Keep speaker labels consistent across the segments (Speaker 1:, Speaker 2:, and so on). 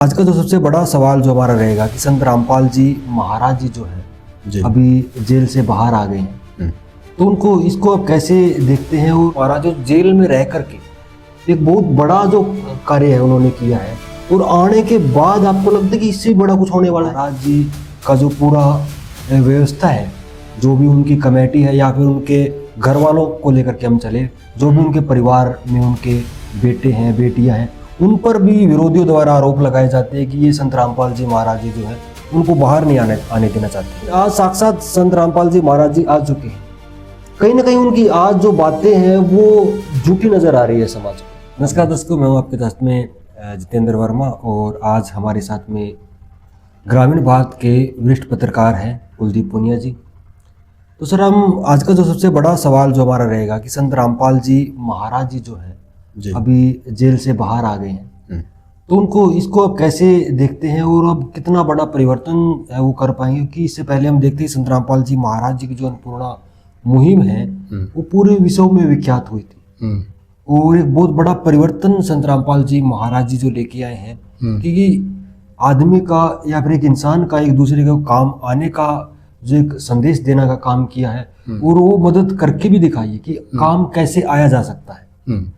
Speaker 1: आज का जो सबसे बड़ा सवाल जो हमारा रहेगा कि संत रामपाल जी महाराज जी जो है अभी जेल से बाहर आ गए हैं, तो उनको इसको आप कैसे देखते हैं? और महाराज जो जेल में रह करके एक बहुत बड़ा जो कार्य है उन्होंने किया है, और आने के बाद आपको लगता है कि इससे बड़ा कुछ होने वाला है? महाराज जी का जो पूरा व्यवस्था है, जो भी उनकी कमेटी है या फिर उनके घर वालों को लेकर के हम चले, जो भी उनके परिवार में उनके बेटे हैं बेटियां हैं, उन पर भी विरोधियों द्वारा आरोप लगाए जाते हैं कि ये संत रामपाल जी महाराज जी जो है उनको बाहर नहीं आने देना चाहते। आज साक्षात संत रामपाल जी महाराज जी आ चुके हैं। कहीं ना कहीं उनकी आज जो बातें हैं वो झूठी नजर आ रही है समाज को। नमस्कार दोस्तों, मैं हूँ आपके साथ में जितेंद्र वर्मा, और आज हमारे साथ में ग्रामीण भारत के वरिष्ठ पत्रकार हैं कुलदीप पुनिया जी। तो सर, हम आज का जो सबसे बड़ा सवाल जो हमारा रहेगा कि संत रामपाल जी महाराज जी जो है अभी जेल से बाहर आ गए हैं, तो उनको इसको आप कैसे देखते हैं और अब कितना बड़ा परिवर्तन है वो कर पाएंगे? क्योंकि इससे पहले हम देखते हैं संत रामपाल जी महाराज जी की जो अन्नपूर्णा मुहिम है वो पूरे विश्व में विख्यात हुई थी, और एक बहुत बड़ा परिवर्तन संत रामपाल जी महाराज जी जो लेके आए हैं, क्योंकि आदमी का या फिर एक इंसान का एक दूसरे के काम आने का जो एक संदेश देने का काम किया है, और वो मदद करके भी दिखाइए कि काम कैसे आया जा सकता है।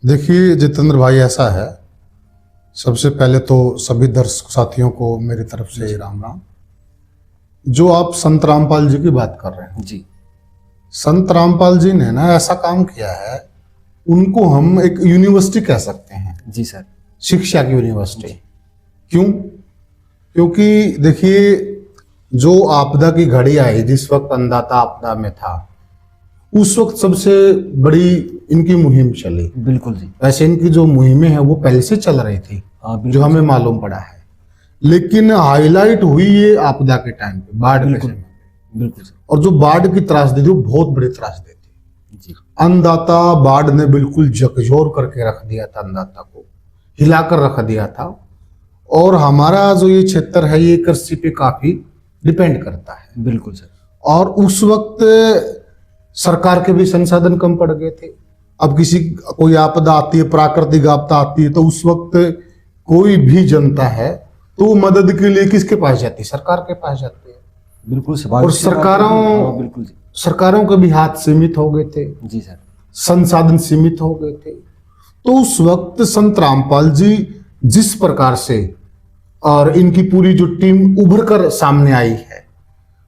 Speaker 2: देखिए जितेंद्र भाई, ऐसा है, सबसे पहले तो सभी दर्शक साथियों को मेरी तरफ से राम राम। जो आप संत रामपाल जी की बात कर रहे हैं
Speaker 1: जी,
Speaker 2: संत रामपाल जी ने ना ऐसा काम किया है, उनको हम एक यूनिवर्सिटी कह सकते हैं।
Speaker 1: जी सर,
Speaker 2: शिक्षा की यूनिवर्सिटी। क्यों? क्योंकि देखिए, जो आपदा की घड़ी आई, जिस वक्त अन्नदाता आपदा में था, उस वक्त सबसे बड़ी इनकी मुहिम चली।
Speaker 1: बिल्कुल जी।
Speaker 2: वैसे इनकी जो मुहिमें हैं वो पहले से चल रही थी, जो हमें मालूम पड़ा है, लेकिन हाईलाइट हुई ये आपदा के टाइम पे, बाढ़ के समय।
Speaker 1: बिल्कुल।
Speaker 2: और जो बाढ़ की त्रासदी थी वो बहुत बड़ी त्रासदी थी। अन्नदाता बाढ़ ने बिल्कुल झकझोर करके रख दिया था, अन्नदाता को हिलाकर रख दिया था। और हमारा जो ये क्षेत्र है ये कृषि पे काफी डिपेंड करता है।
Speaker 1: बिल्कुल सर।
Speaker 2: और उस वक्त सरकार के भी संसाधन कम पड़ गए थे। अब कोई आपदा आती है, प्राकृतिक आपदा आती है, तो उस वक्त कोई भी जनता है तो वो मदद के लिए किसके पास जाती है? सरकार के पास जाती है।
Speaker 1: बिल्कुल।
Speaker 2: और सरकारों के भी हाथ सीमित हो गए थे।
Speaker 1: जी सर।
Speaker 2: संसाधन सीमित हो गए थे। तो उस वक्त संत रामपाल जी जिस प्रकार से और इनकी पूरी जो टीम उभर कर सामने आई है,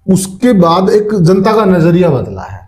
Speaker 2: उसके बाद एक जनता का नजरिया बदला है।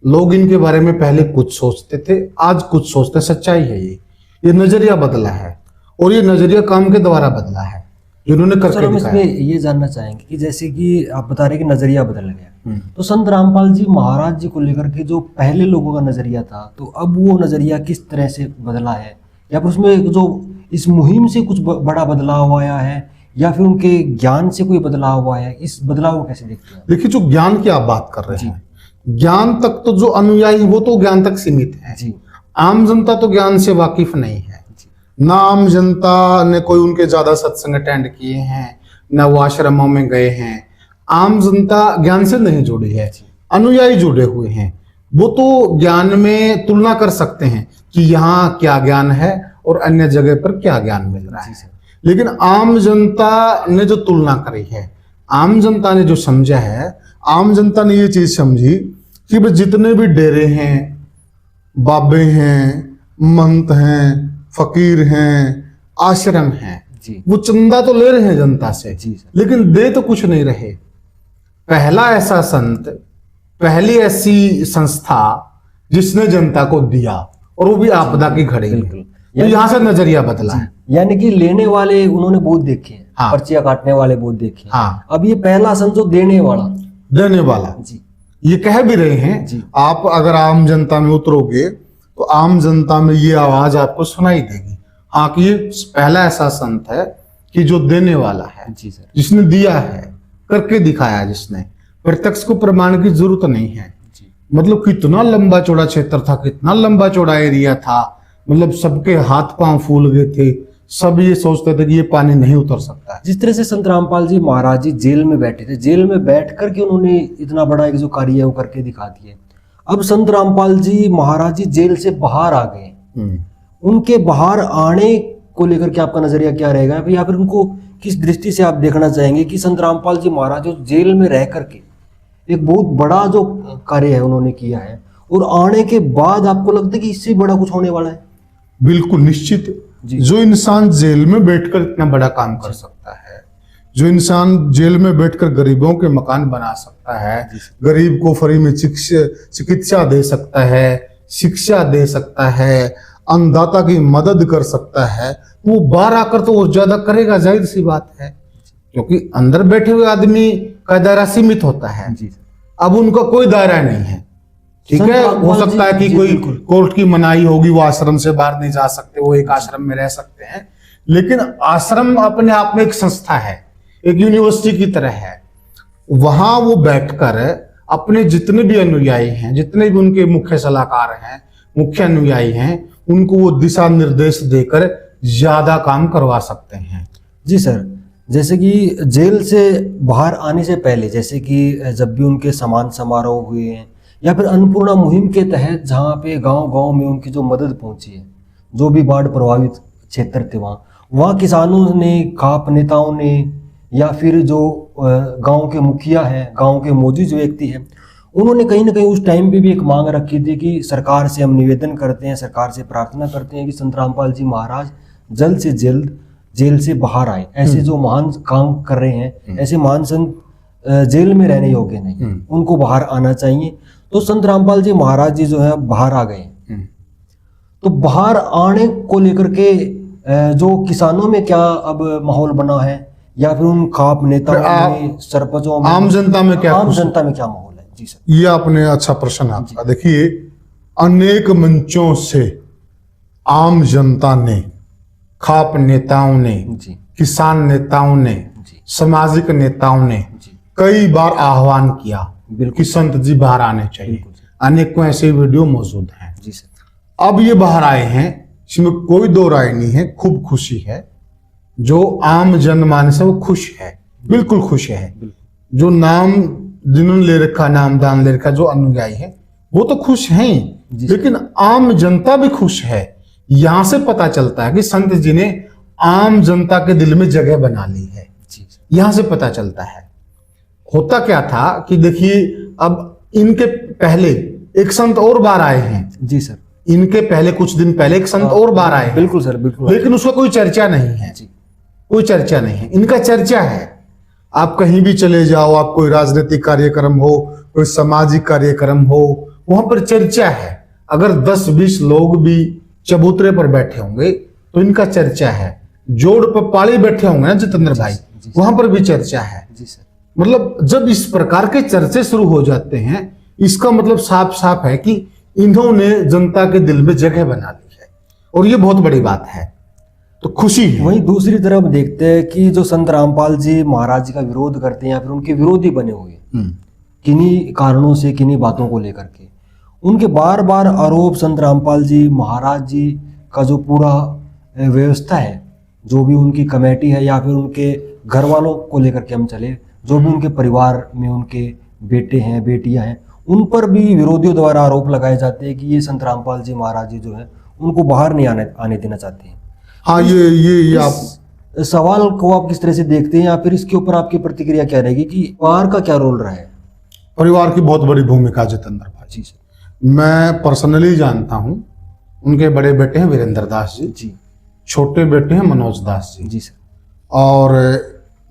Speaker 2: लोग इनके बारे में पहले कुछ सोचते थे, आज कुछ सोचते। सच्चाई है ये नजरिया बदला है, और ये नजरिया काम के द्वारा बदला है जिन्होंने करके
Speaker 1: हम इसमें ये जानना चाहेंगे कि जैसे कि आप बता रहे कि नजरिया बदल गया, तो संत रामपाल जी महाराज जी को लेकर के जो पहले लोगों का नजरिया था, तो अब वो नजरिया किस तरह से बदला है? या फिर उसमें जो इस मुहिम से कुछ बड़ा बदलाव आया है, या फिर उनके ज्ञान से कोई बदलाव हुआ है? इस बदलाव को कैसे देखते हैं?
Speaker 2: देखिए, जो ज्ञान की आप बात कर रहे हैं, ज्ञान तक तो जो अनुयायी वो तो ज्ञान तक सीमित है जी। आम जनता तो ज्ञान से वाकिफ नहीं है जी। ना आम जनता ने कोई उनके ज्यादा सत्संग अटेंड किए हैं, ना वो आश्रमों में गए हैं। आम जनता ज्ञान से नहीं जुड़ी है, अनुयायी जुड़े हुए हैं। वो तो ज्ञान में तुलना कर सकते हैं कि यहाँ क्या ज्ञान है और अन्य जगह पर क्या ज्ञान मिल रहा है। लेकिन आम जनता ने जो तुलना करी है, आम जनता ने जो समझा है, आम जनता ने ये चीज समझी कि भाई जितने भी डेरे हैं, बाबे हैं, महंत हैं, फकीर हैं, आश्रम हैं, वो चंदा तो ले रहे हैं जनता से, लेकिन दे तो कुछ नहीं रहे। पहला ऐसा संत, पहली ऐसी संस्था जिसने जनता को दिया, और वो भी आपदा की घड़ी में। तो यहाँ से नजरिया बदला है।
Speaker 1: यानी कि लेने वाले उन्होंने बहुत देखे हैं,
Speaker 2: हाँ।
Speaker 1: पर्चियां काटने वाले बहुत देखे हैं।
Speaker 2: हाँ।
Speaker 1: अब ये पहला संत जो देने वाला
Speaker 2: जी, ये कह भी रहे हैं जी। आप अगर आम जनता में उतरोगे तो आम जनता में ये आवाज आपको सुनाई देगी, हाँ, कि ये पहला ऐसा संत है कि जो देने वाला है जी सर। जिसने दिया है, करके दिखाया, जिसने प्रत्यक्ष को प्रमाण की जरूरत नहीं है जी। मतलब कितना लंबा चौड़ा क्षेत्र था, कितना लंबा चौड़ा एरिया था, मतलब सबके हाथ पांव फूल गए थे। सब ये सोचते थे कि ये पानी नहीं उतर सकता है।
Speaker 1: जिस तरह से संत रामपाल जी महाराज जी जेल में बैठे थे, जेल में बैठ करके उन्होंने इतना बड़ा एक जो कार्य है वो करके दिखा दिए। अब संत रामपाल जी महाराज जी जेल से बाहर आ गए, उनके बाहर आने को लेकर के आपका नजरिया क्या रहेगा, या फिर उनको किस दृष्टि से आप देखना चाहेंगे कि संत रामपाल जी महाराज जो जेल में रह करके एक बहुत बड़ा जो कार्य है उन्होंने किया है, और आने के बाद आपको लगता है कि इससे बड़ा कुछ होने वाला है?
Speaker 2: बिल्कुल निश्चित। जो इंसान जेल में बैठकर इतना बड़ा काम कर सकता है, जो इंसान जेल में बैठकर गरीबों के मकान बना सकता है, गरीब को फ्री में चिकित्सा दे सकता है, शिक्षा दे सकता है, अन्नदाता की मदद कर सकता है, वो बाहर आकर तो वो ज्यादा करेगा, जाहिर सी बात है, क्योंकि अंदर बैठे हुए आदमी का दायरा सीमित होता है। अब उनका कोई दायरा नहीं है, ठीक है। हो सकता है कि कोई कोर्ट की मनाही होगी, वो आश्रम से बाहर नहीं जा सकते, वो एक आश्रम में रह सकते हैं, लेकिन आश्रम अपने आप में एक संस्था है, एक यूनिवर्सिटी की तरह है। वहां वो बैठकर अपने जितने भी अनुयायी हैं, जितने भी उनके मुख्य सलाहकार हैं, मुख्य अनुयायी हैं, उनको वो दिशा निर्देश देकर ज्यादा काम करवा सकते हैं।
Speaker 1: जी सर, जैसे कि जेल से बाहर आने से पहले, जैसे कि जब भी उनके सम्मान समारोह हुए हैं, या फिर अन्नपूर्णा मुहिम के तहत जहाँ पे गांव-गांव में उनकी जो मदद पहुंची है, जो भी बाढ़ प्रभावित क्षेत्र थे वहाँ किसानों ने, खाप नेताओं ने, या फिर जो गांव के मुखिया हैं, गांव के मौजूद जो व्यक्ति हैं, उन्होंने कहीं ना कहीं उस टाइम पे भी एक मांग रखी थी कि सरकार से हम निवेदन करते हैं, सरकार से प्रार्थना करते हैं कि संत रामपाल जी महाराज जल्द से जल्द जेल से बाहर आए। ऐसे जो महान काम कर रहे हैं, ऐसे महान संत जेल में रहने योग्य नहीं, उनको बाहर आना चाहिए। तो संत रामपाल जी महाराज जी जो है बाहर आ गए। तो बाहर आने को लेकर के जो किसानों में क्या अब माहौल बना है, या फिर उन खाप नेताओं में, सरपंचों में,
Speaker 2: आम जनता में क्या
Speaker 1: माहौल है? जी सर,
Speaker 2: ये आपने अच्छा प्रश्न आपका। देखिए, अनेक मंचों से आम जनता ने, खाप नेताओं ने, किसान नेताओं ने, सामाजिक नेताओं ने कई बार आह्वान किया कि संत जी बाहर आने चाहिए। अनेकों ऐसे वीडियो मौजूद हैं।
Speaker 1: जी सर।
Speaker 2: अब ये बाहर आए हैं, इसमें कोई दो राय नहीं है, खूब खुशी है। जो आम जनमानस है वो खुश है, बिल्कुल खुश है। जो नाम जिन्होंने ले रखा, नामदान ले रखा, जो अनुयायी है वो तो खुश हैं, लेकिन आम जनता भी खुश है। यहां से पता चलता है कि संत जी ने आम जनता के दिल में जगह बना ली है। यहां से पता चलता है। होता क्या था कि देखिए, अब इनके पहले एक संत और बाहर आए हैं।
Speaker 1: जी सर।
Speaker 2: इनके पहले कुछ दिन पहले एक संत और बाहर आए हैं।
Speaker 1: बिल्कुल सर, बिल्कुल।
Speaker 2: लेकिन उसका कोई चर्चा नहीं है, कोई चर्चा नहीं है। इनका चर्चा है। आप कहीं भी चले जाओ, आप कोई राजनीतिक कार्यक्रम हो, कोई सामाजिक कार्यक्रम हो, वहां पर चर्चा है। अगर 10-20 लोग भी चबूतरे पर बैठे होंगे तो इनका चर्चा है। जोड़ पर पाली बैठे होंगे ना जितेंद्र भाई, वहां पर भी चर्चा है। जी सर। मतलब जब इस प्रकार के चर्चे शुरू हो जाते हैं, इसका मतलब साफ साफ है कि इन्होंने जनता के दिल में जगह बना ली है, और ये बहुत बड़ी बात है। तो खुशी है।
Speaker 1: वहीं दूसरी तरफ देखते हैं कि जो संत रामपाल जी महाराज जी का विरोध करते हैं, या फिर उनके विरोधी बने हुए किन्हीं कारणों से, किन्हीं बातों को लेकर के, उनके बार बार आरोप संत रामपाल जी महाराज जी का जो पूरा व्यवस्था है, जो भी उनकी कमेटी है, या फिर उनके घर वालों को लेकर के हम चले, जो भी उनके परिवार में उनके बेटे हैं, बेटियां हैं, उन पर भी विरोधियों द्वारा आरोप लगाए जाते हैं कि ये संत रामपाल जी महाराज जी जो है उनको बाहर नहीं आने देना चाहते हैं।
Speaker 2: हाँ, ये आप
Speaker 1: सवाल को आप किस तरह से देखते हैं, या फिर इसके ऊपर आपकी प्रतिक्रिया क्या रहेगी कि परिवार का क्या रोल रहा है?
Speaker 2: परिवार की बहुत बड़ी भूमिका जितेंद्र भाई।
Speaker 1: जी सर।
Speaker 2: मैं पर्सनली जानता हूँ। उनके बड़े बेटे हैं वीरेंद्र दास जी, छोटे बेटे हैं मनोज दास जी
Speaker 1: सर,
Speaker 2: और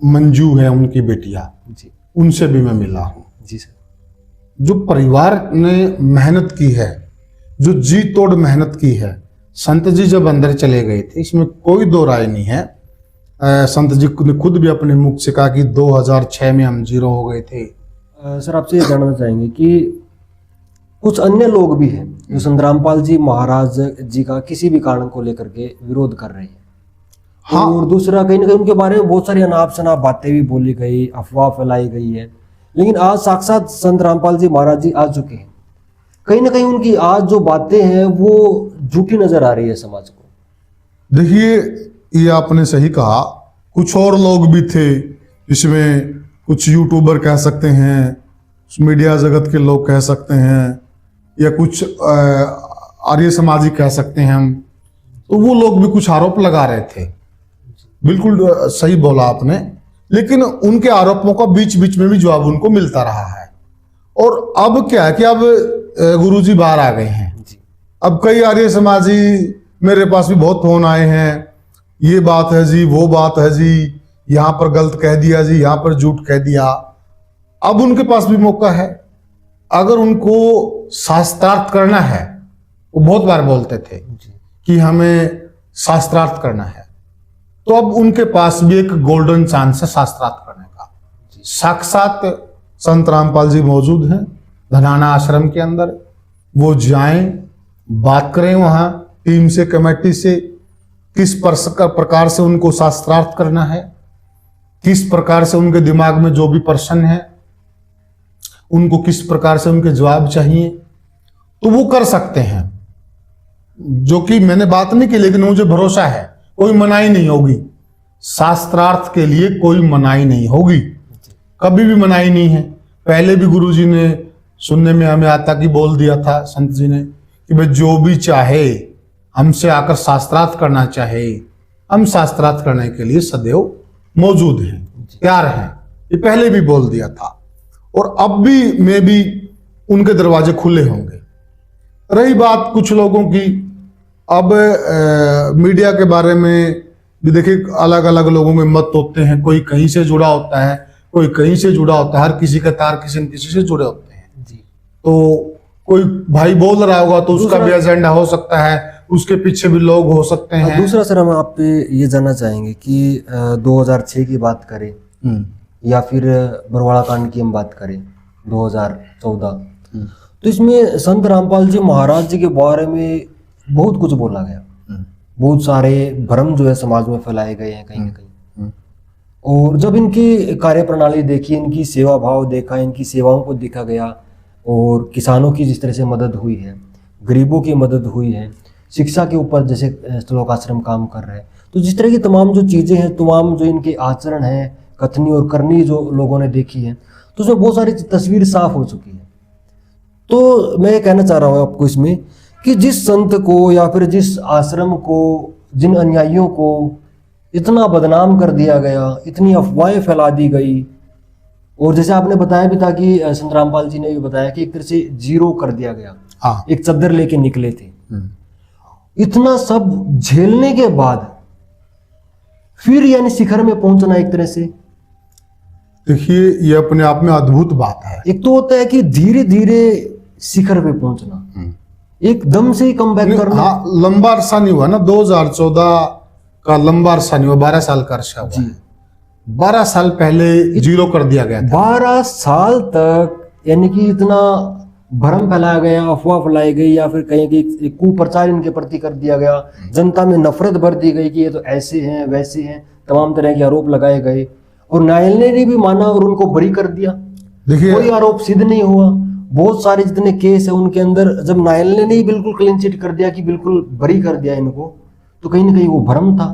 Speaker 2: मंजू है उनकी बेटियां जी, उनसे भी मैं मिला हूँ।
Speaker 1: जी सर।
Speaker 2: जो परिवार ने मेहनत की है, जो जी तोड़ मेहनत की है, संत जी जब अंदर चले गए थे, इसमें कोई दो राय नहीं है। संत जी ने खुद भी अपने मुख से कहा कि 2006 में हम जीरो हो गए थे।
Speaker 1: सर, आपसे ये जानना चाहेंगे कि कुछ अन्य लोग भी हैं जो संत रामपाल जी महाराज जी का किसी भी कारण को लेकर के विरोध कर रहे हैं। हाँ। और दूसरा, कहीं ना कहीं उनके बारे में बहुत सारी अनाप शनाप बातें भी बोली गई, अफवाह फैलाई गई है, लेकिन आज साक्षात संत रामपाल जी महाराज जी आ चुके हैं। कहीं ना कहीं उनकी आज जो बातें हैं वो झूठी नजर आ रही है समाज को।
Speaker 2: देखिए, ये आपने सही कहा। कुछ और लोग भी थे, इसमें कुछ यूट्यूबर कह सकते हैं, मीडिया जगत के लोग कह सकते हैं, या कुछ आर्य समाजी कह सकते हैं हम। तो वो लोग भी कुछ आरोप लगा रहे थे। बिल्कुल सही बोला आपने, लेकिन उनके आरोपों का बीच बीच में भी जवाब उनको मिलता रहा है। और अब क्या है कि अब गुरुजी बाहर आ गए हैं। अब कई आर्य समाजी, मेरे पास भी बहुत फोन आए हैं, ये बात है जी, वो बात है जी, यहां पर गलत कह दिया जी, यहां पर झूठ कह दिया। अब उनके पास भी मौका है, अगर उनको शास्त्रार्थ करना है, वो बहुत बार बोलते थे कि हमें शास्त्रार्थ करना है, तो अब उनके पास भी एक गोल्डन चांस है शास्त्रार्थ करने का। साक्षात संत रामपाल जी मौजूद हैं धनाना आश्रम के अंदर, वो जाएं, बात करें वहां टीम से, कमेटी से, किस प्रकार से उनको शास्त्रार्थ करना है, किस प्रकार से उनके दिमाग में जो भी प्रश्न है उनको किस प्रकार से उनके जवाब चाहिए, तो वो कर सकते हैं। जो कि मैंने बात नहीं की, लेकिन मुझे भरोसा है कोई मनाही नहीं होगी शास्त्रार्थ के लिए, कोई मनाही नहीं होगी, कभी भी मनाही नहीं है। पहले भी गुरुजी ने सुनने में हमें आता कि बोल दिया था संत जी ने कि भाई जो भी चाहे हमसे आकर शास्त्रार्थ करना चाहे, हम शास्त्रार्थ करने के लिए सदैव मौजूद हैं, तैयार हैं, ये पहले भी बोल दिया था। और अब भी मैं भी उनके दरवाजे खुले होंगे। रही बात कुछ लोगों की, अब मीडिया के बारे में भी देखिए, अलग अलग लोगों के मत होते हैं, कोई कहीं से जुड़ा होता है, कोई कहीं से जुड़ा होता है, हर किसी का तार किसी न किसी से जुड़े होते हैं जी। तो कोई भाई बोल रहा होगा तो उसका भी एजेंडा हो सकता है, उसके पीछे भी लोग हो सकते हैं।
Speaker 1: दूसरा सर, हम आप पे ये जानना चाहेंगे कि 2006 की बात करें या फिर बरवाड़ा कांड की हम बात करें 2014, तो इसमें संत रामपाल जी महाराज जी के बारे में बहुत कुछ बोला गया, बहुत सारे भ्रम जो है समाज में फैलाए गए हैं कहीं ना कहीं। और जब इनकी कार्य प्रणाली देखी, इनकी सेवा भाव देखा, इनकी सेवाओं को देखा गया, और किसानों की जिस तरह से मदद हुई है, गरीबों की मदद हुई है, शिक्षा के ऊपर जैसे श्लोक आश्रम काम कर रहे हैं, तो जिस तरह की तमाम जो चीज़ें हैं, तमाम जो इनके आचरण हैं, कथनी और करनी जो लोगों ने देखी है, तो उसमें बहुत सारी तस्वीर साफ हो चुकी है। तो मैं ये कहना चाह रहा हूँ आपको इसमें कि जिस संत को या फिर जिस आश्रम को, जिन अनुयायियों को इतना बदनाम कर दिया गया, इतनी अफवाहें फैला दी गई, और जैसे आपने बताया भी था कि संत रामपाल जी ने भी बताया कि एक तरह से जीरो कर दिया गया,
Speaker 2: हाँ।
Speaker 1: एक चद्दर लेके निकले थे, इतना सब झेलने के बाद फिर यानी शिखर में पहुंचना, एक तरह से
Speaker 2: देखिए ये अपने आप में अद्भुत बात है।
Speaker 1: एक तो होता है कि धीरे धीरे शिखर पे पहुंचना, एकदम से ही कम बैक करना।
Speaker 2: हाँ, लंबा अरसा नहीं हुआ ना, 2014 का लंबा अरसा नहीं हुआ, 12 साल का अरसा हुआ। 12 साल पहले जीरो कर दिया गया था।
Speaker 1: 12 साल तक यानी कि इतना भ्रम फैलाया गया, अफवाह फैलाई गई, या फिर कहीं की कुप्रचार इनके प्रति कर दिया गया, जनता में नफरत भर दी गई कि ये तो ऐसे हैं वैसे हैं, तमाम तरह के आरोप लगाए गए, और न्यायालय ने भी माना और उनको बरी कर दिया।
Speaker 2: देखिए
Speaker 1: कोई आरोप सिद्ध नहीं हुआ, बहुत सारे जितने केस है उनके अंदर जब न्यायालय ने ही बिल्कुल क्लीन चिट कर दिया कि बिल्कुल बरी कर दिया इनको, तो कहीं ना कहीं वो भ्रम था।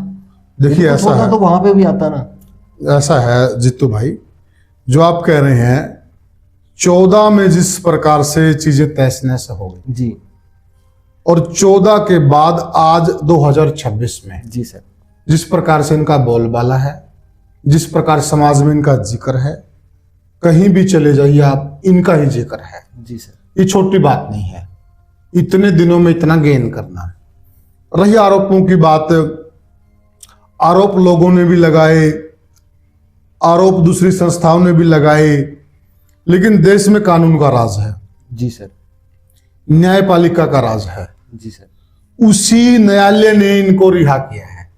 Speaker 2: देखिए ऐसा है,
Speaker 1: तो वहां पे भी आता ना,
Speaker 2: ऐसा है जित्तू भाई, जो आप कह रहे हैं 14 में जिस प्रकार से चीजें तहस नहस हो गई
Speaker 1: जी,
Speaker 2: और 14 के बाद आज 2026 में
Speaker 1: जी सर,
Speaker 2: जिस प्रकार से इनका बोलबाला है, जिस प्रकार समाज में इनका जिक्र है, कहीं भी चले जाइए आप, इनका ही जिक्र है
Speaker 1: जी सर।
Speaker 2: ये छोटी बात नहीं है, इतने दिनों में इतना गेन करना। रही आरोपों की बात, आरोप लोगों ने भी लगाए, आरोप दूसरी संस्थाओं ने भी लगाए, लेकिन देश में कानून का राज है
Speaker 1: जी सर,
Speaker 2: न्यायपालिका का राज है
Speaker 1: जी सर।
Speaker 2: उसी न्यायालय ने इनको रिहा किया है,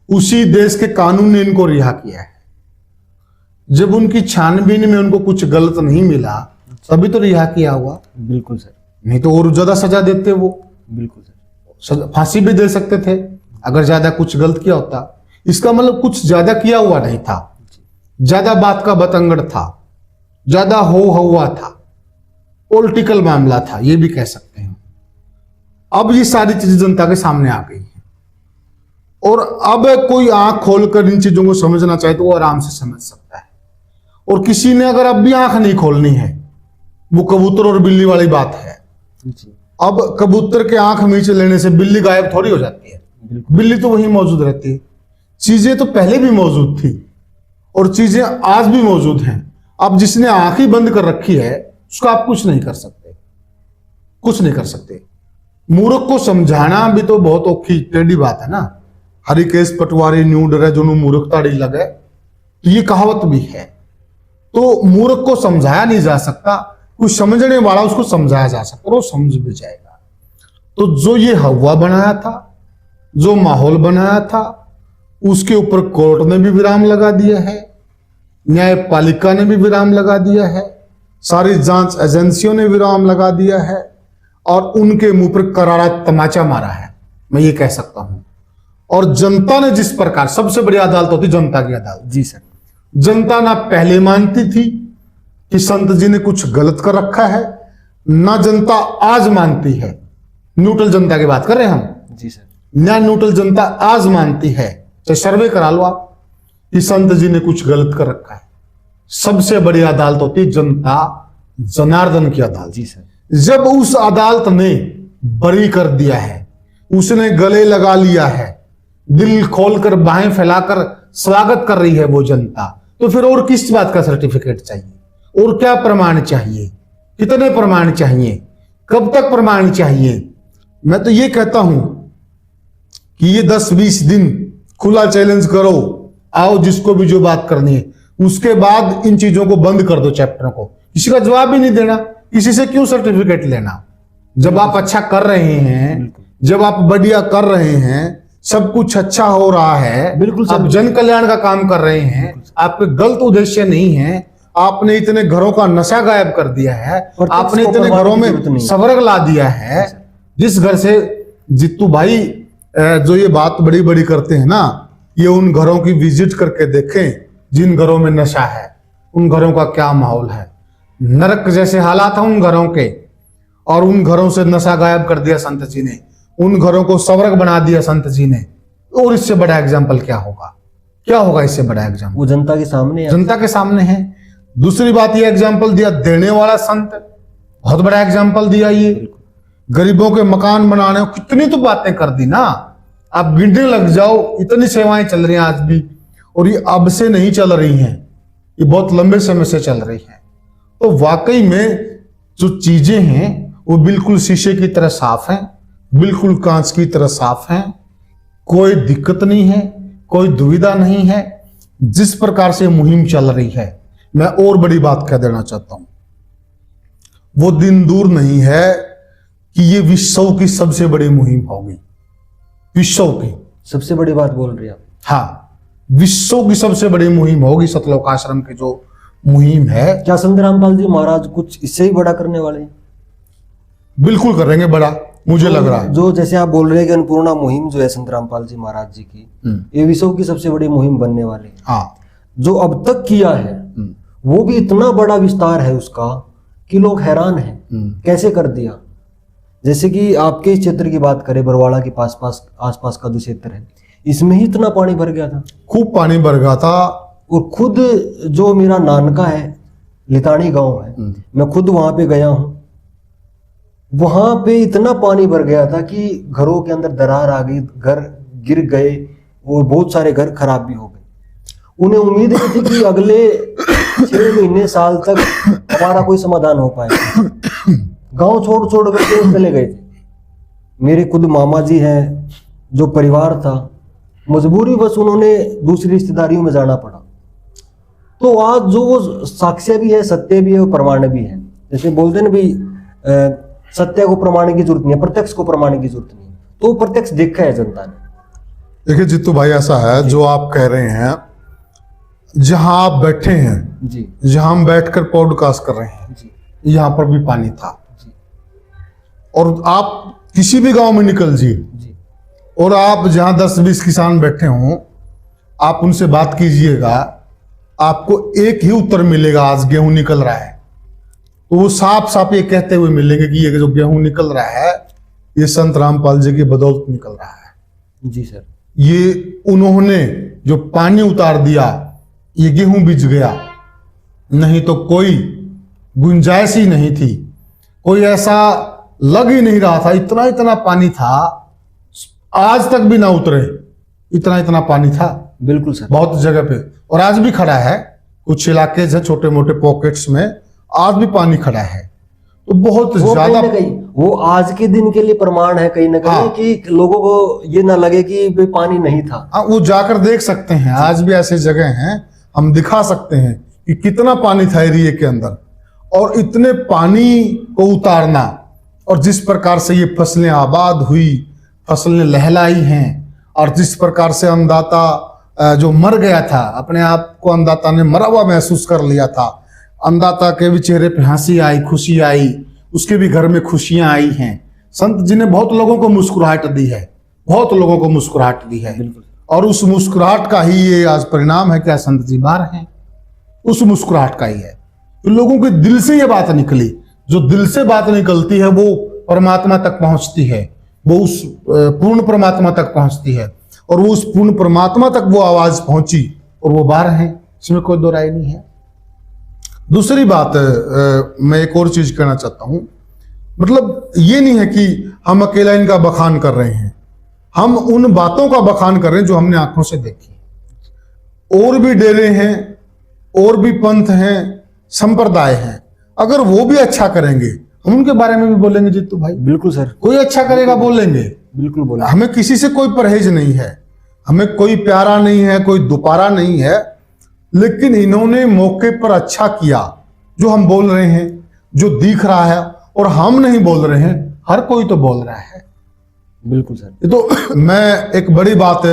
Speaker 2: उसी देश के कानून ने इनको रिहा किया है। जब उनकी छानबीन में उनको कुछ गलत नहीं मिला तभी तो रिहा किया हुआ।
Speaker 1: बिल्कुल सर,
Speaker 2: नहीं तो और ज्यादा सजा देते वो,
Speaker 1: बिल्कुल सर,
Speaker 2: फांसी भी दे सकते थे अगर ज्यादा कुछ गलत किया होता। इसका मतलब कुछ ज्यादा किया हुआ नहीं था, ज्यादा बात का बतंगड़ था, ज्यादा हो हुआ था, पॉलिटिकल मामला था, ये भी कह सकते हैं। अब ये सारी चीजें जनता के सामने आ गई है, और अब कोई आंख खोलकर इन चीजों को समझना चाहे तो वो आराम से समझ सकता है। और किसी ने अगर अब भी आंख नहीं खोलनी है, वो कबूतर और बिल्ली वाली बात है। अब कबूतर के आंख नीचे लेने से बिल्ली गायब थोड़ी हो जाती है, बिल्ली तो वहीं मौजूद रहती है। चीजें तो पहले भी मौजूद थी और चीजें आज भी मौजूद हैं। अब जिसने आंख ही बंद कर रखी है उसका आप कुछ नहीं कर सकते, कुछ नहीं कर सकते। मूर्ख को समझाना भी तो बहुत औखी टेढ़ी बात है ना। हरिकेश पटवारी न्यू डरे जो मूर्ख ताड़ी लगे, तो ये कहावत भी है। तो मूर्ख को समझाया नहीं जा सकता, कुछ समझने वाला उसको समझाया जा सकता और वो समझ भी जाएगा। तो जो ये हवा बनाया था, जो माहौल बनाया था, उसके ऊपर कोर्ट ने भी विराम लगा दिया है, न्यायपालिका ने भी विराम लगा दिया है, सारी जांच एजेंसियों ने विराम लगा दिया है और उनके मुंह पर करारा तमाचा मारा है, मैं ये कह सकता हूं। और जनता ने जिस प्रकार, सबसे बड़ी अदालत होती जनता की अदालत।
Speaker 1: जी सर।
Speaker 2: जनता ना पहले मानती थी कि संत जी ने कुछ गलत कर रखा है, ना जनता आज मानती है। न्यूट्रल जनता की बात कर रहे हैं हम।
Speaker 1: जी सर।
Speaker 2: ना न्यूट्रल जनता आज मानती है, चाहे सर्वे करा लो आप, कि संत जी ने कुछ गलत कर रखा है। सबसे बड़ी अदालत होती जनता जनार्दन की अदालत।
Speaker 1: जी सर।
Speaker 2: जब उस अदालत ने बरी कर दिया है, उसने गले लगा लिया है, दिल खोलकर बाहें फैलाकर स्वागत कर रही है वो जनता, तो फिर और किस बात का सर्टिफिकेट चाहिए? और क्या प्रमाण चाहिए? कितने प्रमाण चाहिए? कब तक प्रमाण चाहिए? मैं तो ये कहता हूं कि ये 10-20 दिन खुला चैलेंज करो, आओ जिसको भी जो बात करनी है, उसके बाद इन चीजों को बंद कर दो, चैप्टर को। किसी का जवाब ही नहीं देना, किसी से क्यों सर्टिफिकेट लेना? जब आप अच्छा कर रहे हैं, जब आप बढ़िया कर रहे हैं, सब कुछ अच्छा हो रहा है,
Speaker 1: बिल्कुल
Speaker 2: आप जन कल्याण का काम कर रहे हैं, आपके गलत उद्देश्य नहीं है, आपने इतने घरों का नशा गायब कर दिया है, आपने इतने घरों में सवर्ग ला दिया है। जिस घर से जित्तू भाई जो ये बात बड़ी बड़ी करते हैं ना, ये उन घरों की विजिट करके देखें जिन घरों में नशा है, उन घरों का क्या माहौल है। नरक जैसे हालात हैं उन घरों के, और उन घरों से नशा गायब कर दिया संत जी ने, उन घरों को स्वर्ग बना दिया संत जी ने। और इससे बड़ा एग्जाम्पल क्या होगा? क्या होगा इससे बड़ा एग्जाम्पल?
Speaker 1: वो जनता के सामने है।
Speaker 2: जनता के सामने है। दूसरी बात, ये एग्जाम्पल दिया देने वाला संत, बहुत बड़ा एग्जाम्पल दिया। ये गरीबों के मकान बनाने, कितनी तो बातें कर दी ना, आप गिनने लग जाओ, इतनी सेवाएं चल रही हैं आज भी, और ये अब से नहीं चल रही हैं, ये बहुत लंबे समय से चल रही हैं। तो वाकई में जो चीजें हैं वो बिल्कुल शीशे की तरह साफ हैं, बिल्कुल कांच की तरह साफ हैं, कोई दिक्कत नहीं है, कोई दुविधा नहीं है। जिस प्रकार से मुहिम चल रही है, मैं और बड़ी बात कह देना चाहता हूं, वो दिन दूर नहीं है कि ये विश्व की सबसे बड़ी मुहिम होगी। विश्व की
Speaker 1: सबसे बड़ी बात बोल रही हैं आप?
Speaker 2: हाँ, विश्व की सबसे बड़ी मुहिम होगी सतलोक आश्रम की जो मुहिम है।
Speaker 1: क्या संत रामपाल जी महाराज कुछ इससे ही बड़ा करने वाले हैं?
Speaker 2: बिल्कुल करेंगे बड़ा, मुझे लग रहा है।
Speaker 1: जो जैसे आप बोल रहे हैं कि अन्नपूर्णा मुहिम जो है संत रामपाल जी महाराज जी की, ये विश्व की सबसे बड़ी मुहिम बनने वाली है।
Speaker 2: हाँ,
Speaker 1: जो अब तक किया है वो भी इतना बड़ा विस्तार है उसका कि लोग हैरान हैं कैसे कर दिया। जैसे कि आपके क्षेत्र की बात करें, बरवाड़ा के आसपास का जो क्षेत्र है, इसमें ही इतना पानी भर गया था,
Speaker 2: खूब पानी भर गया था।
Speaker 1: और खुद जो मेरा नानका है, लितानी गांव है, मैं खुद वहां पे गया हूं, वहां पे इतना पानी भर गया था कि घरों के अंदर दरार आ गई, घर गिर गए और बहुत सारे घर खराब भी हो गए। उन्हें उम्मीद नहीं थी कि अगले 6 महीने साल तक हमारा कोई समाधान हो पाएगा। गांव छोड़ करके चले गए थे। मेरे खुद मामा जी हैं, जो परिवार था, मजबूरी बस उन्होंने दूसरी रिश्तेदारियों में जाना पड़ा। तो आज जो वो साक्ष्य भी है, सत्य भी है और प्रमाण भी है। जैसे बोलते हैं ना भाई, सत्य को प्रमाण की जरूरत नहीं है, प्रत्यक्ष को प्रमाण की जरूरत नहीं है। तो प्रत्यक्ष देखा है जनता ने।
Speaker 2: देखिए जित्तू भाई, ऐसा है जो आप कह रहे हैं, जहां आप बैठे हैं
Speaker 1: जी,
Speaker 2: जहां हम बैठकर पॉडकास्ट कर रहे हैं
Speaker 1: जी,
Speaker 2: यहां पर भी पानी था
Speaker 1: जी,
Speaker 2: और आप किसी भी गांव में निकल जी,
Speaker 1: जी,
Speaker 2: और आप जहां 10-20 किसान बैठे हों, आप उनसे बात कीजिएगा, आपको एक ही उत्तर मिलेगा, आज गेहूं निकल रहा है। तो वो साफ साफ ये कहते हुए मिलेंगे कि ये जो गेहूं निकल रहा है, ये संत रामपाल जी की बदौलत निकल रहा है।
Speaker 1: जी सर।
Speaker 2: ये उन्होंने जो पानी उतार दिया, ये गेहूं बिज गया, नहीं तो कोई गुंजाइश ही नहीं थी। कोई ऐसा लग ही नहीं रहा था, इतना इतना पानी था, आज तक भी ना उतरे, इतना इतना पानी था।
Speaker 1: बिल्कुल सर।
Speaker 2: बहुत जगह पे, और आज भी खड़ा है, कुछ इलाके है छोटे मोटे पॉकेट्स में आज भी पानी खड़ा है। तो बहुत ज्यादा
Speaker 1: वो आज के दिन के लिए प्रमाण है कहीं ना कहीं।
Speaker 2: हाँ।
Speaker 1: कि लोगों को ये ना लगे कि भाई पानी नहीं था।
Speaker 2: हाँ, वो जाकर देख सकते हैं, आज भी ऐसे जगह हैं, हम दिखा सकते हैं कि कितना पानी था एरिया के अंदर। और इतने पानी को उतारना, और जिस प्रकार से ये फसलें आबाद हुई, फसलें लहलाई हैं, और जिस प्रकार से अन्नदाता जो मर गया था, अपने आप को अन्नदाता ने मरा हुआ महसूस कर लिया था। अन्नदाता के भी चेहरे पे हंसी आई, खुशी आई, उसके भी घर में खुशियां आई हैं। संत जी ने बहुत लोगों को मुस्कुराहट दी है, बहुत लोगों को मुस्कुराहट दी है। और उस मुस्कुराहट का ही ये आज परिणाम है क्या संत जी बाहर हैं, उस मुस्कुराहट का ही है। तो लोगों के दिल से ये बात निकली, जो दिल से बात निकलती है वो परमात्मा तक पहुंचती है, वो उस पूर्ण परमात्मा तक पहुंचती है। और वो उस पूर्ण परमात्मा तक वो आवाज पहुंची और वो बाहर हैं, इसमें कोई दो राय नहीं है। दूसरी बात मैं एक और चीज कहना चाहता हूं, मतलब ये नहीं है कि हम अकेला इनका बखान कर रहे हैं, हम उन बातों का बखान कर रहे हैं जो हमने आंखों से देखी। और भी डेरे हैं, और भी पंथ हैं, संप्रदाय हैं, अगर वो भी अच्छा करेंगे हम उनके बारे में भी बोलेंगे जीतू भाई।
Speaker 1: बिल्कुल सर।
Speaker 2: कोई अच्छा करेगा बोलेंगे,
Speaker 1: बिल्कुल बोला।
Speaker 2: हमें किसी से कोई परहेज नहीं है, हमें कोई प्यारा नहीं है, कोई दुपारा नहीं है, लेकिन इन्होंने मौके पर अच्छा किया। जो हम बोल रहे हैं, जो दिख रहा है, और हम नहीं बोल रहे हैं, हर कोई तो बोल रहा है।
Speaker 1: बिल्कुल सर।
Speaker 2: ये तो मैं एक बड़ी बात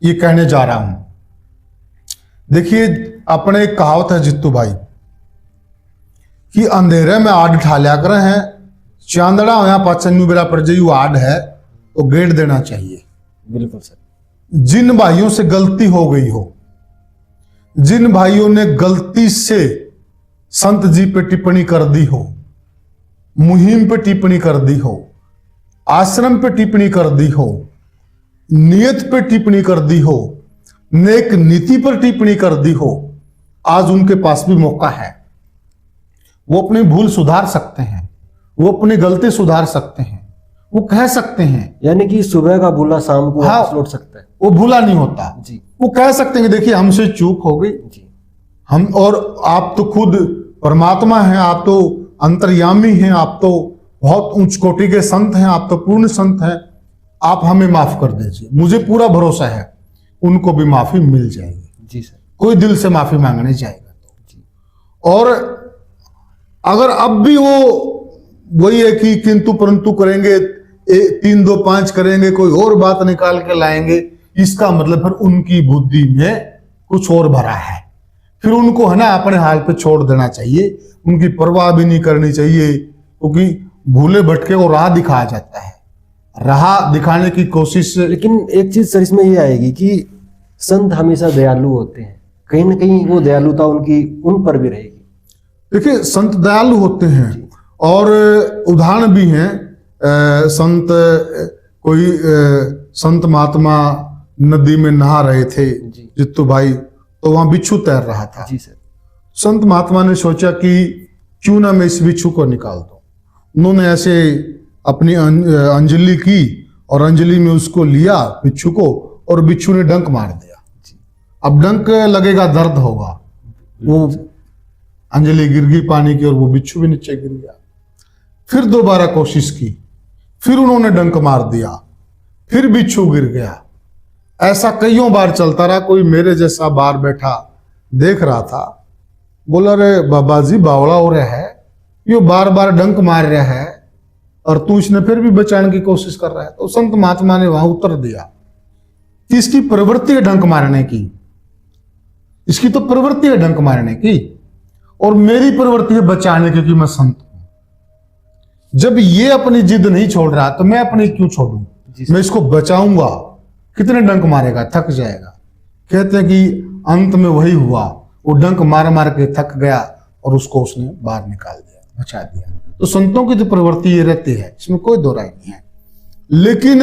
Speaker 2: ये कहने जा रहा हूं। देखिए, अपने एक कहावत है जित्तू भाई कि अंधेरे में आड़ ठा लिया कर हैं, चांदड़ा होया पाचन्यू बेरा पर जयू आड़ है तो गेट देना चाहिए।
Speaker 1: बिल्कुल सर।
Speaker 2: जिन भाइयों से गलती हो गई हो, जिन भाइयों ने गलती से संत जी पे टिप्पणी कर दी हो, मुहिम पे टिप्पणी कर दी हो, आश्रम पे टिप्पणी कर दी हो, नियत पे टिप्पणी कर दी हो, नेक नीति पर टिप्पणी कर दी हो, आज उनके पास भी मौका है। वो अपनी भूल सुधार सकते हैं, वो अपनी गलती सुधार सकते हैं, वो कह सकते हैं।
Speaker 1: यानी कि सुबह का भूला शाम को
Speaker 2: हाँ,
Speaker 1: वापस लौट सकता है।
Speaker 2: वो भूला नहीं होता
Speaker 1: जी।
Speaker 2: वो कह सकते हैं कि देखिए हमसे चूक हो गई
Speaker 1: जी।
Speaker 2: हम, और आप तो खुद परमात्मा हैं, आप तो अंतर्यामी हैं, आप तो बहुत उच्च कोटि के संत हैं, आप तो पूर्ण संत हैं, आप हमें माफ कर दीजिए। मुझे पूरा भरोसा है उनको भी माफी मिल जाएगी।
Speaker 1: जी सर।
Speaker 2: कोई दिल से माफी मांगने जाएगा तो।
Speaker 1: जी।
Speaker 2: और अगर अब भी वो वही है कि किंतु परंतु करेंगे, 3 2 5 करेंगे, कोई और बात निकाल के लाएंगे, इसका मतलब फिर उनकी बुद्धि में कुछ और भरा है। फिर उनको है ना अपने हाल पे छोड़ देना चाहिए, उनकी परवाह भी नहीं करनी चाहिए, क्योंकि भूले भटके को राह दिखाया जाता है, राह दिखाने की कोशिश।
Speaker 1: लेकिन एक चीज सर इसमें ये आएगी कि संत हमेशा दयालु होते हैं, कहीं ना कहीं वो दयालुता उनकी उन पर भी रहेगी।
Speaker 2: देखिए, संत दयालु होते हैं और उदाहरण भी हैं। संत कोई संत महात्मा नदी में नहा रहे थे जित्तू भाई, तो वहां बिच्छू तैर रहा था।
Speaker 1: जी सर।
Speaker 2: संत महात्मा ने सोचा कि क्यों ना मैं इस बिच्छू को निकाल दूं। उन्होंने ऐसे अपनी अंजलि की और अंजलि में उसको लिया बिच्छू को, और बिच्छू ने डंक मार दिया। अब डंक लगेगा, दर्द होगा, वो अंजलि गिर गई पानी की और वो बिच्छू भी नीचे गिर गया। फिर दोबारा कोशिश की, फिर उन्होंने डंक मार दिया, फिर बिच्छू गिर गया। ऐसा कईयों बार चलता रहा। कोई मेरे जैसा बाहर बैठा देख रहा था, बोला रे बाबा जी बावड़ा हो रहा है, ये बार बार डंक मार रहा है और तू इसने फिर भी बचाने की कोशिश कर रहा है। तो संत महात्मा ने वहां उत्तर दिया कि इसकी प्रवृत्ति है डंक मारने की, इसकी तो प्रवृत्ति है डंक मारने की, और मेरी प्रवृत्ति है बचाने की, क्योंकि मैं संत हूं। जब ये अपनी जिद नहीं छोड़ रहा तो मैं अपनी क्यों छोड़ूं? मैं इसको बचाऊंगा। कितने डंक मारेगा, थक जाएगा। कहते हैं कि अंत में वही हुआ, वो डंक मार मार के थक गया और उसको उसने बाहर निकाल दिया, बचा दिया। तो संतों की तो प्रवृत्ति ये रहती है, इसमें कोई दो राय नहीं है। लेकिन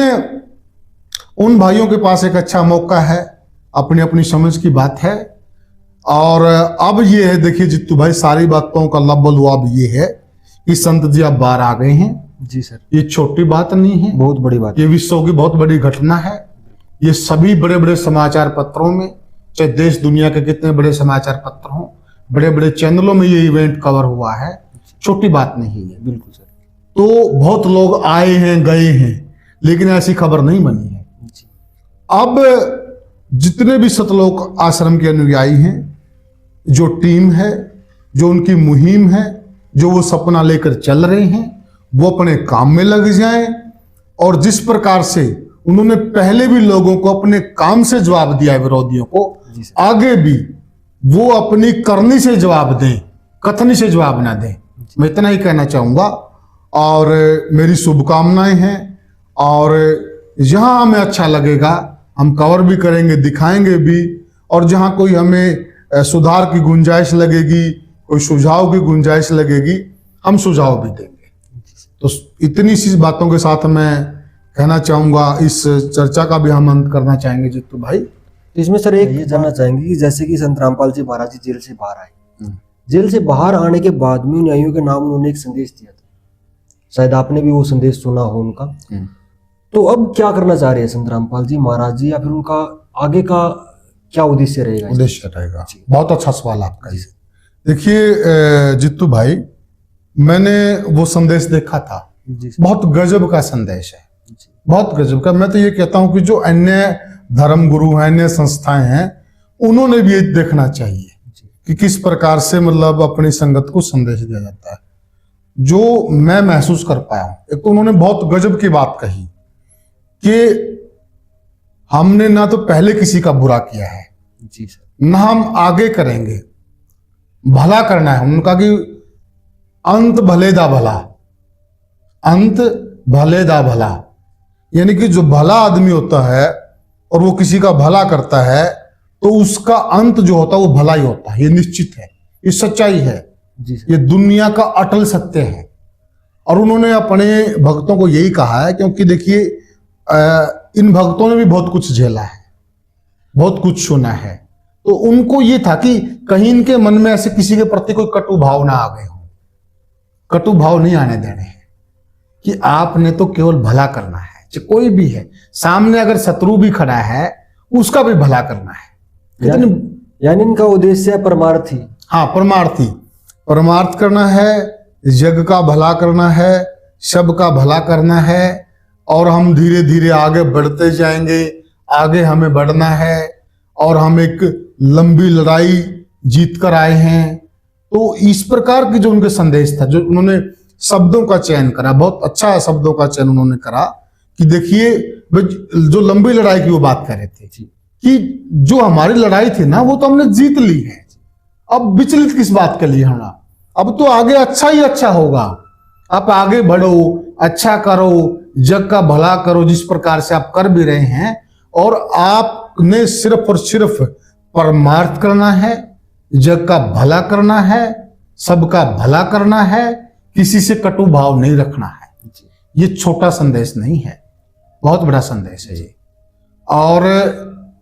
Speaker 2: उन भाइयों के पास एक अच्छा मौका है, अपनी अपनी समझ की बात है। और अब ये है, देखिए जित्तू भाई, सारी बातों का लब्बल हुआ अब ये है कि संत जी अब बाहर आ गए हैं,
Speaker 1: जी सर,
Speaker 2: ये छोटी बात नहीं है,
Speaker 1: बहुत बड़ी बात
Speaker 2: ये विश्व की बहुत बड़ी घटना है। ये सभी बड़े बड़े समाचार पत्रों में, चाहे देश दुनिया के कितने बड़े समाचार पत्र हों, बड़े बड़े चैनलों में ये इवेंट कवर हुआ है, छोटी बात नहीं है।
Speaker 1: बिल्कुल सर।
Speaker 2: तो बहुत लोग आए हैं गए हैं, लेकिन ऐसी खबर नहीं बनी है।
Speaker 1: जी।
Speaker 2: अब जितने भी सतलोक आश्रम के अनुयायी हैं, जो टीम है, जो उनकी मुहिम है, जो वो सपना लेकर चल रहे हैं, वो अपने काम में लग जाएं। और जिस प्रकार से उन्होंने पहले भी लोगों को अपने काम से जवाब दिया है विरोधियों को, आगे भी वो अपनी करनी से जवाब दें, कथनी से जवाब ना दें। मैं इतना ही कहना चाहूंगा और मेरी शुभकामनाएं हैं। और जहां हमें अच्छा लगेगा हम कवर भी करेंगे, दिखाएंगे भी। और जहां कोई हमें सुधार की गुंजाइश लगेगी, कोई सुझाव की गुंजाइश लगेगी, हम सुझाव भी देंगे। तो इतनी सी बातों के साथ मैं कहना चाहूंगा, इस चर्चा का भी हम अंत करना चाहेंगे जित्तू भाई।
Speaker 1: इसमें सर एक ये जानना चाहेंगे कि जैसे कि संत रामपाल जी महाराज जी जेल से बाहर आए, जेल से बाहर आने के बाद में अनुयायियों के नाम उन्होंने एक संदेश दिया था, शायद आपने भी वो संदेश सुना हो उनका। तो अब क्या करना चाह रहे हैं संत रामपाल जी महाराज जी, या फिर उनका आगे का क्या उद्देश्य रहेगा?
Speaker 2: उद्देश्य रहेगा, बहुत अच्छा सवाल आपका। देखिए जित्तू भाई, मैंने वो संदेश देखा था, बहुत गजब का संदेश है, बहुत गजब का। मैं तो ये कहता हूं कि जो अन्य धर्म गुरु हैं, अन्य संस्थाएं हैं, उन्होंने भी ये देखना चाहिए कि किस प्रकार से मतलब अपनी संगत को संदेश दिया जाता है। जो मैं महसूस कर पाया हूं, एक तो उन्होंने बहुत गजब की बात कही कि हमने ना तो पहले किसी का बुरा किया है,
Speaker 1: जी सर,
Speaker 2: ना हम आगे करेंगे, भला करना है। उनका कि अंत भले दा भला, अंत भले दा भला, यानी कि जो भला आदमी होता है और वो किसी का भला करता है तो उसका अंत जो होता है वो भला ही होता है, ये निश्चित है, ये सच्चाई है, ये दुनिया का अटल सत्य है। और उन्होंने अपने भक्तों को यही कहा है, क्योंकि देखिए इन भक्तों ने भी बहुत कुछ झेला है, बहुत कुछ सुना है। तो उनको ये था कि कहीं इनके मन में ऐसे किसी के प्रति कोई कटु भाव ना आ गए हो, कटु भाव नहीं आने देने हैं, कि आपने तो केवल भला करना है। कोई भी है सामने, अगर शत्रु भी खड़ा है उसका भी भला करना है।
Speaker 1: यानी इनका उद्देश्य है परमार्थी।
Speaker 2: हाँ, परमार्थी, परमार्थ करना है, जग का भला करना है, सबका भला करना है। और हम धीरे धीरे आगे बढ़ते जाएंगे, आगे हमें बढ़ना है। और हम एक लंबी लड़ाई जीत कर आए हैं। तो इस प्रकार की जो उनके संदेश था, जो उन्होंने शब्दों का चयन करा, बहुत अच्छा शब्दों का चयन उन्होंने करा कि देखिए, जो लंबी लड़ाई की वो बात कर रहे थे कि जो हमारी लड़ाई थी ना, वो तो हमने जीत ली है। अब विचलित किस बात के लिए होना, अब तो आगे अच्छा ही अच्छा होगा। आप आगे बढ़ो, अच्छा करो, जग का भला करो, जिस प्रकार से आप कर भी रहे हैं। और आपने सिर्फ और सिर्फ परमार्थ करना है, जग का भला करना है, सबका भला करना है, किसी से कटु भाव नहीं रखना है। ये छोटा संदेश नहीं है, बहुत बड़ा संदेश है ये, और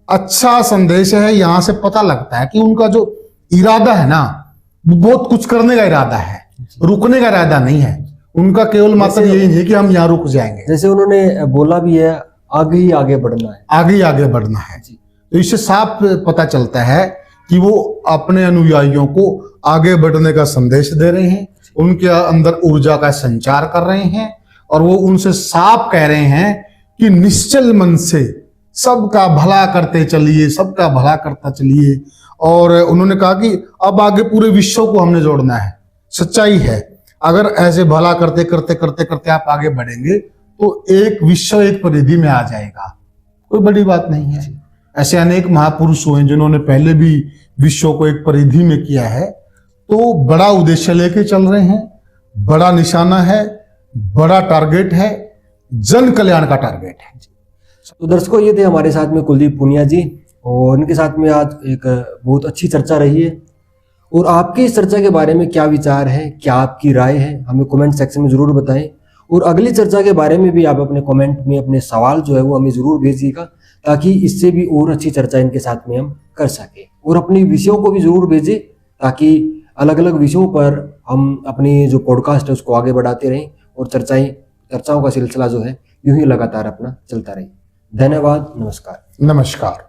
Speaker 2: अच्छा संदेश है। यहां से पता लगता है कि उनका जो इरादा है ना, वो बहुत कुछ करने का इरादा है, रुकने का इरादा नहीं है उनका। केवल मात्र यही नहीं कि हम यहाँ रुक जाएंगे,
Speaker 1: जैसे उन्होंने बोला भी है, आगे ही आगे बढ़ना है,
Speaker 2: आगे ही आगे बढ़ना है। तो इससे साफ पता चलता है कि वो अपने अनुयायियों को आगे बढ़ने का संदेश दे रहे हैं, उनके अंदर ऊर्जा का संचार कर रहे हैं। और वो उनसे साफ कह रहे हैं कि निश्चल मन से सबका भला करते चलिए, सबका भला करता चलिए। और उन्होंने कहा कि अब आगे पूरे विश्व को हमने जोड़ना है। सच्चाई है, अगर ऐसे भला करते करते करते करते आप आगे बढ़ेंगे तो एक विश्व एक परिधि में आ जाएगा, कोई बड़ी बात नहीं है। ऐसे अनेक महापुरुष हुए जिन्होंने पहले भी विश्व को एक परिधि में किया है। तो बड़ा उद्देश्य लेके चल रहे हैं, बड़ा निशाना है, बड़ा टारगेट है, जन कल्याण का टारगेट है।
Speaker 1: तो दर्शकों, ये थे हमारे साथ में कुलदीप पुनिया जी, और उनके साथ में आज एक बहुत अच्छी चर्चा रही है। और आपके इस चर्चा के बारे में क्या विचार है, क्या आपकी राय है, हमें कमेंट सेक्शन में जरूर बताएं। और अगली चर्चा के बारे में भी आप अपने कमेंट में अपने सवाल जो है वो हमें जरूर भेजिएगा, ताकि इससे भी और अच्छी चर्चा इनके साथ में हम कर सके। और अपनी विषयों को भी जरूर भेजें, ताकि अलग अलग विषयों पर हम अपनी जो पॉडकास्ट है उसको आगे बढ़ाते रहें और चर्चाएं चर्चाओं का सिलसिला जो है यूं ही लगातार अपना चलता रहे। धन्यवाद, नमस्कार।
Speaker 2: नमस्कार।